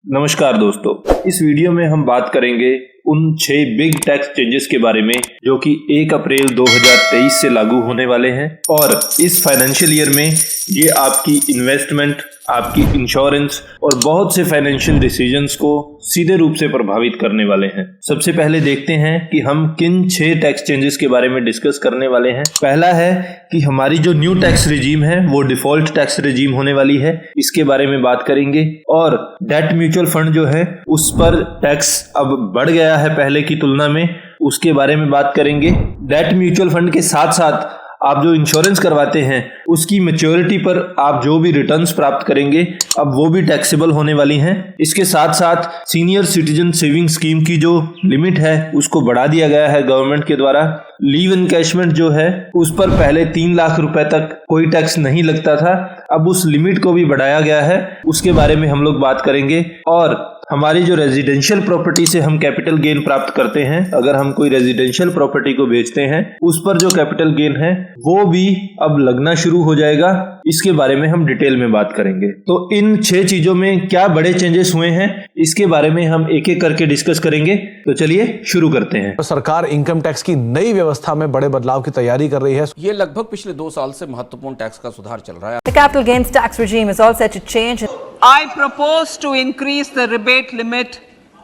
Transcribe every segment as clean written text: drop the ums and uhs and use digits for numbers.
नमस्कार दोस्तों, इस वीडियो में हम बात करेंगे उन 6 बिग टैक्स चेंजेस के बारे में जो कि 1 अप्रैल 2023 से लागू होने वाले हैं और इस फाइनेंशियल ईयर में ये आपकी इन्वेस्टमेंट, आपकी इंश्योरेंस और बहुत से फाइनेंशियल डिसीजंस को सीधे रूप से प्रभावित करने वाले हैं। सबसे पहले देखते हैं कि हम किन 6 टैक्स चेंजेस के बारे में डिस्कस करने वाले हैं। पहला है कि हमारी जो न्यू टैक्स रिजीम है वो डिफॉल्ट टैक्स रिजीम होने वाली है, इसके बारे में बात करेंगे। और डेट म्यूचुअल फंड जो है उस पर टैक्स अब बढ़ गया है पहले की तुलना में, उसके बारे में बात करेंगे। डेट म्यूचुअल फंड के साथ साथ आप जो इंश्योरेंस करवाते हैं उसकी मैच्योरिटी पर आप जो भी रिटर्न्स प्राप्त करेंगे अब वो भी टैक्सेबल होने वाली हैं। इसके साथ साथ सीनियर सिटीजन सेविंग स्कीम की जो लिमिट है उसको बढ़ा दिया गया है गवर्नमेंट के द्वारा। लीव एनकैशमेंट जो है उस पर पहले 3 लाख रुपए तक कोई टैक्स नहीं लगता था, अब उस लिमिट को भी बढ़ाया गया है, उसके बारे में हम लोग बात करेंगे। और हमारी जो रेजिडेंशियल प्रॉपर्टी से हम कैपिटल गेन प्राप्त करते हैं, अगर हम कोई रेजिडेंशियल प्रॉपर्टी को बेचते हैं उस पर जो कैपिटल गेन है वो भी अब लगना शुरू हो जाएगा, इसके बारे में हम डिटेल में बात करेंगे। तो इन 6 चीजों में क्या बड़े चेंजेस हुए हैं इसके बारे में हम एक एक करके डिस्कस करेंगे। तो चलिए शुरू करते हैं। सरकार इनकम टैक्स की नई व्यवस्था में बड़े बदलाव की तैयारी कर रही है। ये लगभग पिछले 2 साल से महत्वपूर्ण टैक्स का सुधार चल रहा है। The capital gains tax regime is all set to change. I propose to increase the rebate limit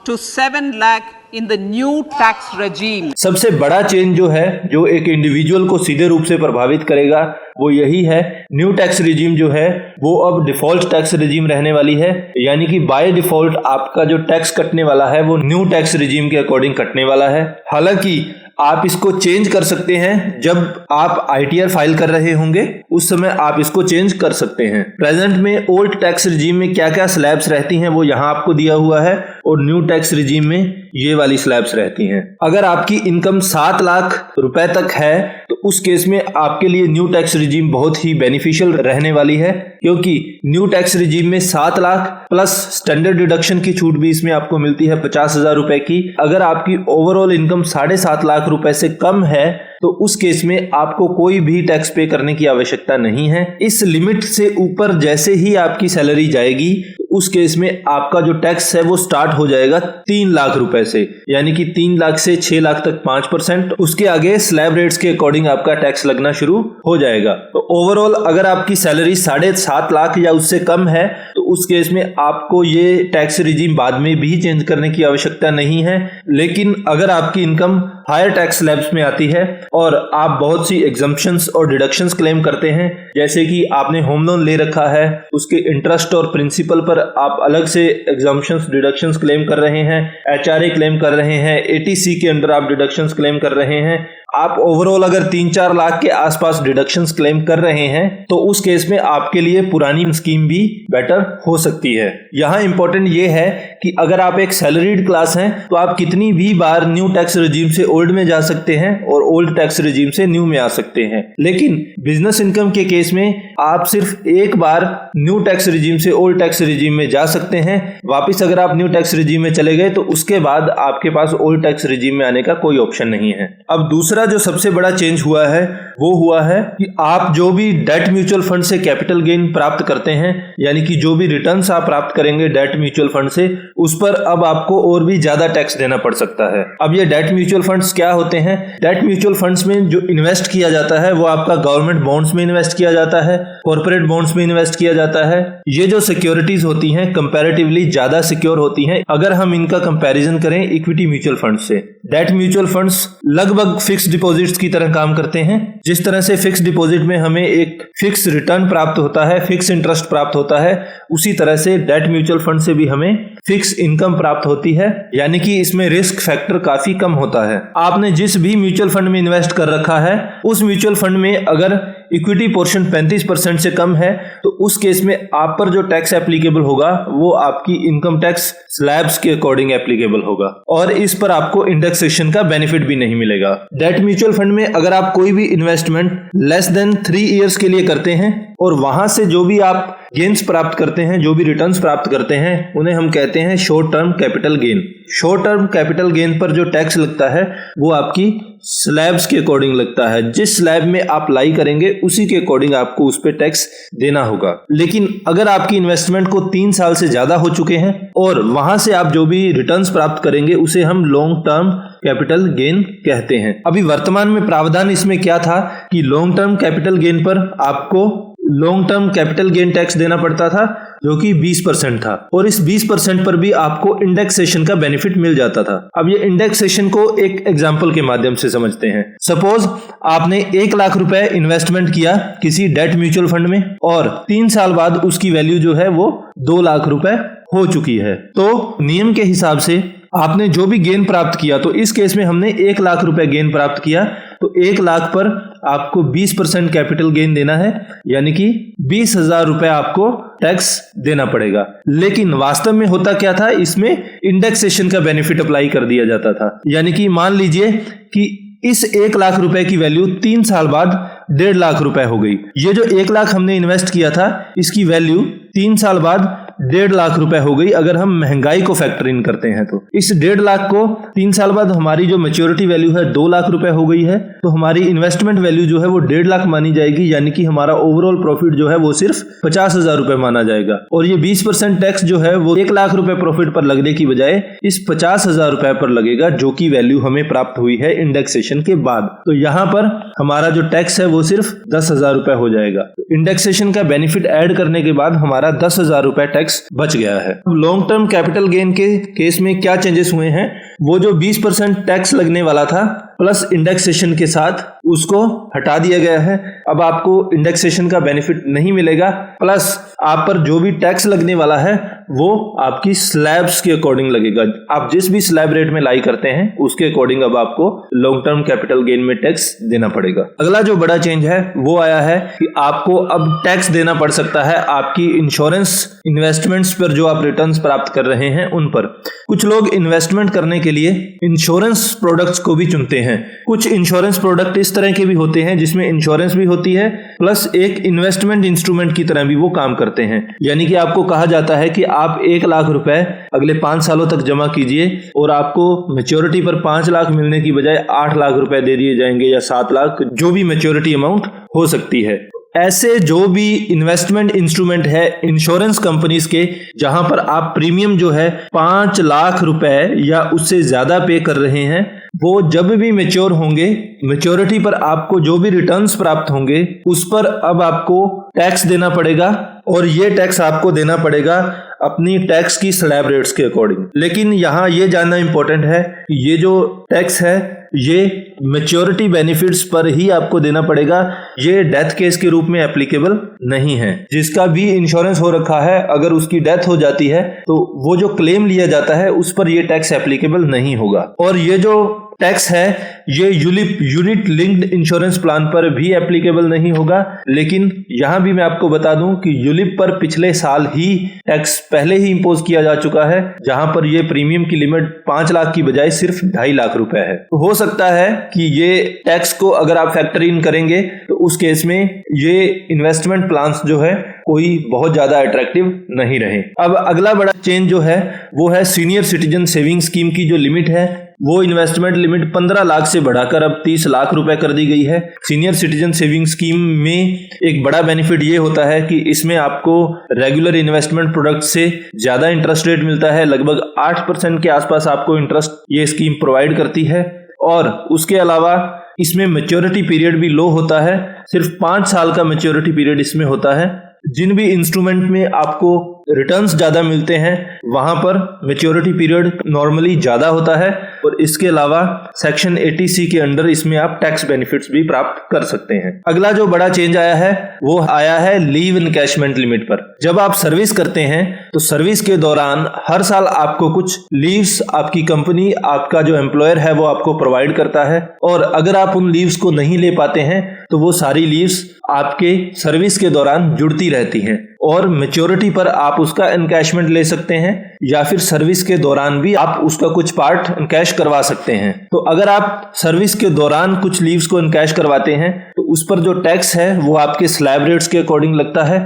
to 7 lakh in the new tax regime. सबसे बड़ा चेंज जो है जो एक इंडिविजुअल को सीधे रूप से प्रभावित करेगा वो यही है, न्यू टैक्स रिजीम जो है वो अब डिफॉल्ट टैक्स रिजीम रहने वाली है, यानी कि बाय डिफॉल्ट आपका जो टैक्स कटने वाला है वो न्यू टैक्स रिजीम के अकॉर्डिंग कटने वाला है। हालांकि आप इसको चेंज कर सकते हैं, जब आप ITR फाइल कर रहे होंगे उस समय आप इसको चेंज कर सकते हैं। प्रेजेंट में ओल्ड टैक्स रिजीम में क्या क्या स्लैब्स रहती हैं वो यहाँ आपको दिया हुआ है और न्यू टैक्स रिजीम में ये वाली स्लैब्स रहती हैं। अगर आपकी इनकम 7 लाख रुपए तक है तो उस केस में आपके लिए न्यू टैक्स रिजीम बहुत ही बेनिफिशियल रहने वाली है, क्योंकि न्यू टैक्स रिजीम में 7 लाख प्लस स्टैंडर्ड डिडक्शन की छूट भी इसमें आपको मिलती है 50,000 रुपए की। अगर आपकी ओवरऑल इनकम 7.5 लाख रुपए से कम है तो उस केस में आपको कोई भी टैक्स पे करने की आवश्यकता नहीं है। इस लिमिट से ऊपर जैसे ही आपकी सैलरी जाएगी उस केस में आपका जो टैक्स है वो स्टार्ट हो जाएगा 3 लाख रुपए से, यानी कि 3 लाख से 6 लाख तक 5%, उसके आगे स्लैब रेट्स के अकॉर्डिंग आपका टैक्स लगना शुरू हो जाएगा। तो ओवरऑल अगर आपकी सैलरी 7.5 लाख या उससे कम है तो उस केस में आपको ये टैक्स रिजीम बाद में भी चेंज करने की आवश्यकता नहीं है। लेकिन अगर आपकी इनकम हायर टैक्स स्लैब्स में आती है और आप बहुत सी एग्जम्पशंस और डिडक्शंस क्लेम करते हैं, जैसे कि आपने होम लोन ले रखा है उसके इंटरेस्ट और प्रिंसिपल पर आप अलग से एग्जम्पशंस डिडक्शंस क्लेम कर रहे हैं, HRA क्लेम कर रहे हैं, ATC के अंडर आप डिडक्शंस क्लेम कर रहे हैं, आप ओवरऑल अगर 3-4 लाख के आसपास डिडक्शंस क्लेम कर रहे हैं तो उस केस में आपके लिए पुरानी स्कीम भी बेटर हो सकती है। यहाँ इंपॉर्टेंट ये है कि अगर आप एक सैलरीड क्लास हैं तो आप कितनी भी बार न्यू टैक्स रिजीम से ओल्ड में जा सकते हैं और ओल्ड टैक्स रिजीम से न्यू में आ सकते हैं। लेकिन बिजनेस इनकम के केस में आप सिर्फ एक बार न्यू टैक्स रिजीम से ओल्ड टैक्स रिजीम में जा सकते हैं, वापिस अगर आप न्यू टैक्स रिजीम में चले गए तो उसके बाद आपके पास ओल्ड टैक्स रिजीम में आने का कोई ऑप्शन नहीं है। अब दूसरा जो सबसे बड़ा चेंज हुआ है वो हुआ है कि आप जो भी डेट म्यूचुअल फंड से कैपिटल गेन प्राप्त करते हैं, यानी कि जो भी रिटर्न्स आप प्राप्त करेंगे डेट म्यूचुअल फंड से, उस पर अब आपको और भी ज्यादा टैक्स देना पड़ सकता है। अब ये डेट म्यूचुअल फंड्स क्या होते हैं? डेट म्यूचुअल फंड्स में जो इन्वेस्ट किया जाता है वो आपका गवर्नमेंट बॉन्ड्स में इन्वेस्ट किया जाता है, कॉर्पोरेट बॉन्ड्स में इन्वेस्ट किया जाता है। ये जो सिक्योरिटीज होती हैं कंपैरेटिवली ज्यादा सिक्योर होती हैं अगर हम इनका कंपैरिजन करें इक्विटी म्यूचुअल फंड से। डेट म्यूचुअल फंड्स लगभग फिक्स डिपॉजिट्स की तरह काम करते हैं। जिस तरह से फिक्स डिपॉजिट में हमें एक फिक्स रिटर्न प्राप्त होता है, फिक्स इंटरेस्ट प्राप्त होता है, उसी तरह से डेट म्यूचुअल फंड से भी हमें फिक्स इनकम प्राप्त होती है, यानी कि इसमें रिस्क फैक्टर काफी कम होता है। आपने जिस भी म्यूचुअल फंड में इन्वेस्ट कर रखा है उस म्यूचुअल फंड में अगर इक्विटी पोर्शन 35% से कम है तो उस केस में आप पर जो टैक्स एप्लीकेबल होगा वो आपकी इनकम टैक्स स्लैब्स के अकॉर्डिंग एप्लीकेबल होगा और इस पर आपको इंडेक्सेशन का बेनिफिट भी नहीं मिलेगा। डेट म्यूचुअल फंड में अगर आप कोई भी इन्वेस्टमेंट लेस देन 3 इयर्स के लिए करते हैं और वहां से जो भी आप गेन्स प्राप्त करते हैं, जो भी रिटर्न्स प्राप्त करते हैं, उन्हें हम कहते हैं short term capital gain. Short term capital gain पर जो टैक्स लगता है वो आपकी स्लैब्स के अकॉर्डिंग लगता है। जिस स्लैब में आप लाई करेंगे उसी के अकॉर्डिंग आपको उस पे टैक्स देना होगा। लेकिन अगर आपकी इन्वेस्टमेंट को 3 साल से ज्यादा हो चुके हैं और वहां से आप जो भी रिटर्न्स प्राप्त करेंगे उसे हम लॉन्ग टर्म कैपिटल गेन कहते हैं। अभी वर्तमान में प्रावधान इसमें क्या था कि लॉन्ग टर्म कैपिटल गेन पर आपको long term capital gain tax देना पड़ता था जो कि 20% था, और इस 20% पर भी आपको इंडेक्सेशन का बेनिफिट मिल जाता था। अब ये इंडेक्सेशन को एक एग्जांपल के माध्यम से समझते हैं। सपोज आपने 1 लाख रुपए इन्वेस्टमेंट किया किसी डेट म्यूचुअल फंड में और 3 साल बाद उसकी वैल्यू जो है वो 2 लाख रुपए हो चुकी है। तो नियम के हिसाब से आपने जो भी गेन प्राप्त किया, तो इस केस में हमने 1 लाख रुपए गेन प्राप्त किया, तो 1 लाख पर आपको 20% कैपिटल गेन देना है, यानी कि 20,000 रुपए आपको टैक्स देना पड़ेगा। लेकिन वास्तव में होता क्या था, इसमें इंडेक्सेशन का बेनिफिट अप्लाई कर दिया जाता था। यानी कि मान लीजिए कि इस 1 लाख रुपए की वैल्यू 3 साल बाद 1.5 लाख रुपए हो गई। ये जो 1 लाख हमने इन्वेस्ट किया था इसकी वैल्यू 3 साल बाद 1.5 लाख रुपए हो गई। अगर हम महंगाई को फैक्टर इन करते हैं तो इस 1.5 लाख को 3 साल बाद हमारी जो मैच्योरिटी वैल्यू है 2 लाख रुपए हो गई है, तो हमारी इन्वेस्टमेंट वैल्यू जो है वो 1.5 लाख मानी जाएगी। यानी कि हमारा ओवरऑल प्रॉफिट जो है वो सिर्फ 50,000 रुपए माना जाएगा। और ये 20% टैक्स जो है वो 1 लाख रुपए प्रॉफिट पर लगने की बजाय इस 50,000 रुपए पर लगेगा, जो कि वैल्यू हमें प्राप्त हुई है इंडेक्सेशन के बाद। तो यहाँ पर हमारा जो टैक्स है वो सिर्फ 10,000 रुपए हो जाएगा। इंडेक्सेशन का बेनिफिट ऐड करने के बाद हमारा 10,000 रुपए टैक्स बच गया है। लॉन्ग टर्म कैपिटल गेन के केस में क्या चेंजेस हुए हैं, वो जो 20% टैक्स लगने वाला था प्लस इंडेक्सेशन के साथ उसको हटा दिया गया है। अब आपको इंडेक्सेशन का बेनिफिट नहीं मिलेगा, प्लस आप पर जो भी टैक्स लगने वाला है वो आपकी स्लैब्स के अकॉर्डिंग लगेगा। आप जिस भी स्लैब रेट में लाई करते हैं उसके अकॉर्डिंग अब आपको लॉन्ग टर्म कैपिटल गेन में टैक्स देना पड़ेगा। अगला जो बड़ा चेंज है वो आया है कि आपको अब टैक्स देना पड़ सकता है आपकी इंश्योरेंस इन्वेस्टमेंट्स पर जो आप रिटर्न्स प्राप्त कर रहे हैं उन पर। कुछ लोग इन्वेस्टमेंट करने के लिए इंश्योरेंस प्रोडक्ट्स को भी चुनते हैं। कुछ इंश्योरेंस प्रोडक्ट इस तरह के भी होते हैं जिसमें इंश्योरेंस भी होती है प्लस एक इन्वेस्टमेंट इंस्ट्रूमेंट की तरह भी वो काम करते हैं। यानी कि आपको कहा जाता है कि आप 1 लाख रुपए अगले 5 सालों तक जमा कीजिए और आपको मैच्योरिटी पर 5 लाख मिलने की बजाय 8 लाख रुपए दे दिए जाएंगे या 7 लाख, जो भी मैच्योरिटी अमाउंट हो सकती है। ऐसे जो भी इन्वेस्टमेंट इंस्ट्रूमेंट है इंश्योरेंस कंपनीज के, जहां पर आप प्रीमियम जो है 5 लाख रुपए या उससे ज्यादा पे कर रहे हैं, वो जब भी मैच्योर होंगे, मैच्योरिटी पर आपको जो भी रिटर्न्स प्राप्त होंगे उस पर अब आपको टैक्स देना पड़ेगा। और ये टैक्स आपको देना पड़ेगा अपनी टैक्स की स्लैब रेट्स के अकॉर्डिंग। लेकिन यहाँ ये जानना इंपॉर्टेंट है कि ये जो टैक्स है ये मैच्योरिटी बेनिफिट्स पर ही आपको देना पड़ेगा, ये डेथ केस के रूप में एप्लीकेबल नहीं है। जिसका भी इंश्योरेंस हो रखा है अगर उसकी डेथ हो जाती है तो वो जो क्लेम लिया जाता है उस पर ये टैक्स एप्लीकेबल नहीं होगा। और ये जो टैक्स है ये ULIP unit linked insurance plan पर भी एप्लीकेबल नहीं होगा। लेकिन यहां भी मैं आपको बता दूं कि यूलिप पर पिछले साल ही टैक्स पहले ही इंपोज किया जा चुका है, जहां पर ये प्रीमियम की लिमिट 5 लाख की बजाय सिर्फ 2.5 लाख रुपए है। तो हो सकता है कि ये टैक्स को अगर आप फैक्टर इन करेंगे तो उस केस में ये इन्वेस्टमेंट प्लान्स जो है कोई बहुत ज्यादा अट्रैक्टिव नहीं रहे। अब अगला बड़ा चेंज जो है वो है सीनियर सिटीजन सेविंग स्कीम की जो लिमिट है वो इन्वेस्टमेंट लिमिट 15 लाख से बढ़ाकर अब 30 लाख रुपए कर दी गई है। सीनियर सिटीजन सेविंग स्कीम में एक बड़ा बेनिफिट ये होता है कि इसमें आपको रेगुलर इन्वेस्टमेंट प्रोडक्ट से ज्यादा इंटरेस्ट रेट मिलता है, लगभग 8% के आसपास आपको इंटरेस्ट ये स्कीम प्रोवाइड करती है। और उसके अलावा इसमें मैच्योरिटी पीरियड भी लो होता है, सिर्फ 5 साल का मैच्योरिटी पीरियड इसमें होता है। जिन भी इंस्ट्रूमेंट में आपको रिटर्न्स ज्यादा मिलते हैं वहां पर मैच्योरिटी पीरियड नॉर्मली ज्यादा होता है। और इसके अलावा सेक्शन 80C के अंडर इसमें आप टैक्स बेनिफिट्स भी प्राप्त कर सकते हैं। अगला जो बड़ा चेंज आया है वो आया है लीव इनकैशमेंट लिमिट पर। जब आप सर्विस करते हैं तो सर्विस के दौरान हर साल आपको कुछ लीव्स आपकी कंपनी, आपका जो एम्प्लॉयर है वो आपको प्रोवाइड करता है। और अगर आप उन लीव्स को नहीं ले पाते हैं तो वो सारी लीव्स आपके सर्विस के दौरान जुड़ती रहती हैं और मैच्योरिटी पर आप उसका एनकैशमेंट ले सकते हैं या फिर सर्विस के दौरान भी आप उसका कुछ पार्ट एनकैश करवा सकते हैं। तो अगर आप सर्विस के दौरान कुछ लीव्स को एनकैश करवाते हैं तो उस पर जो टैक्स है वो आपके स्लैब रेट्स के अकॉर्डिंग लगता है।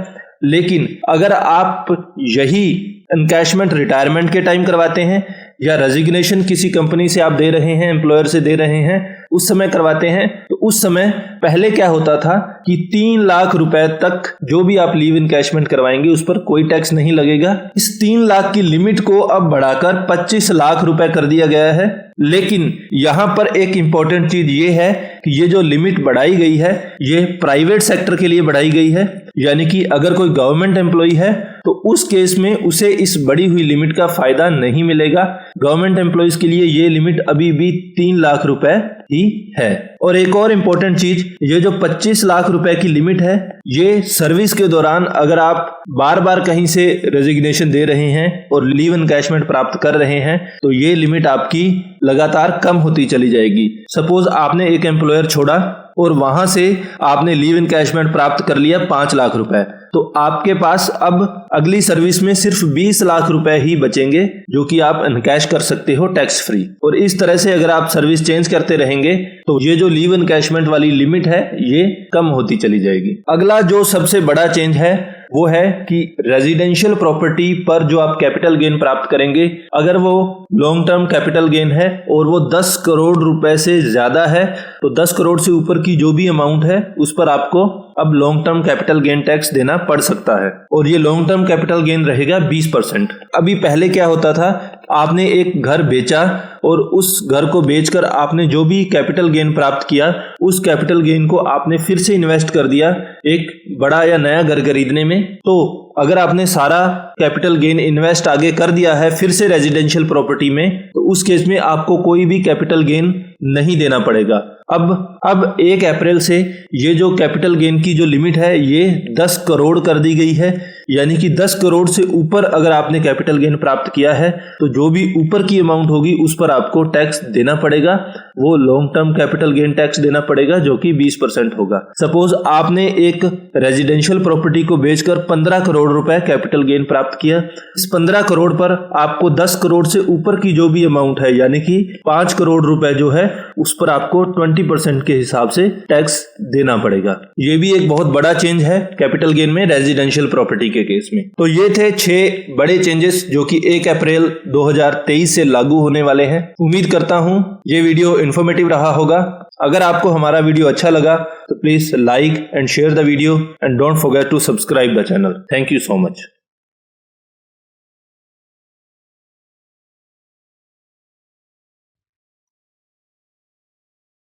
लेकिन अगर आप यही एनकैशमेंट रिटायरमेंट के टाइम करवाते हैं या रेजिग्नेशन किसी कंपनी से आप दे रहे हैं, एम्प्लॉयर से दे रहे हैं, उस समय करवाते हैं, तो उस समय पहले क्या होता था कि 3 लाख रुपए तक जो भी आप लीव एनकैशमेंट करवाएंगे उस पर कोई टैक्स नहीं लगेगा। इस 3 लाख की लिमिट को अब बढ़ाकर 25 लाख रुपए कर दिया गया है। लेकिन यहां पर एक इंपॉर्टेंट चीज ये है कि ये जो लिमिट बढ़ाई गई है ये प्राइवेट सेक्टर के लिए बढ़ाई गई है, यानी कि अगर कोई गवर्नमेंट एम्प्लॉय है तो उस केस में उसे इस बढ़ी हुई लिमिट का फायदा नहीं मिलेगा। गवर्नमेंट एम्प्लॉयज के लिए ये लिमिट अभी भी 3 लाख रुपए ही है। और एक और इंपॉर्टेंट चीज, ये जो 25 लाख रुपए की लिमिट है ये सर्विस के दौरान अगर आप बार बार कहीं से रेजिग्नेशन दे रहे हैं और लीव एनकैशमेंट प्राप्त कर रहे हैं तो ये लिमिट आपकी लगातार कम होती चली जाएगी। सपोज आपने एक एम्प्लॉयर छोड़ा और वहां से आपने लीव एनकैशमेंट प्राप्त कर लिया 5 लाख रुपए, तो आपके पास अब अगली सर्विस में सिर्फ 20 लाख रुपए ही बचेंगे जो कि आप एनकैश कर सकते हो टैक्स फ्री। और इस तरह से अगर आप सर्विस चेंज करते रहेंगे तो ये जो लीव एनकैशमेंट वाली लिमिट है ये कम होती चली जाएगी। अगला जो सबसे बड़ा चेंज है वो है कि रेजिडेंशियल प्रॉपर्टी पर जो आप कैपिटल गेन प्राप्त करेंगे, अगर वो लॉन्ग टर्म कैपिटल गेन है और वो 10 करोड़ रुपए से ज्यादा है तो 10 करोड़ से ऊपर की जो भी अमाउंट है उस पर आपको अब long term capital gain tax देना पड़ सकता है और ये लॉन्ग टर्म कैपिटल गेन रहेगा 20%। अभी पहले क्या होता था, आपने एक घर बेचा और उस घर को बेचकर आपने जो भी कैपिटल गेन प्राप्त किया उस कैपिटल गेन को आपने फिर से इन्वेस्ट कर दिया एक बड़ा या नया घर खरीदने में। तो अगर आपने सारा कैपिटल गेन इन्वेस्ट आगे कर दिया है फिर से रेजिडेंशियल प्रॉपर्टी में, तो उस केस में आपको कोई भी कैपिटल गेन नहीं देना पड़ेगा। अब 1 अप्रैल से ये जो कैपिटल गेन की जो लिमिट है ये 10 करोड़ कर दी गई है, यानी कि 10 करोड़ से ऊपर अगर आपने कैपिटल गेन प्राप्त किया है तो जो भी ऊपर की अमाउंट होगी उस पर आपको टैक्स देना पड़ेगा, वो long term capital gain tax देना पड़ेगा जो कि 20% होगा। सपोज आपने एक रेजिडेंशियल प्रॉपर्टी को बेचकर 15 करोड़ रुपए कैपिटल गेन प्राप्त किया, इस 15 करोड़ पर आपको 10 करोड़ से ऊपर की जो भी अमाउंट है यानी कि 5 करोड़ रुपए जो है उस पर आपको 20% के हिसाब से टैक्स देना पड़ेगा। ये भी एक बहुत बड़ा चेंज है कैपिटल गेन में रेजिडेंशियल प्रॉपर्टी के केस में। तो ये थे 6 बड़े चेंजेस जो कि 1 अप्रैल 2023 से लागू होने वाले हैं। उम्मीद करता हूं ये वीडियो इंफॉर्मेटिव रहा होगा। अगर आपको हमारा वीडियो अच्छा लगा तो please like and share the video and don't forget to subscribe the channel. Thank you so much.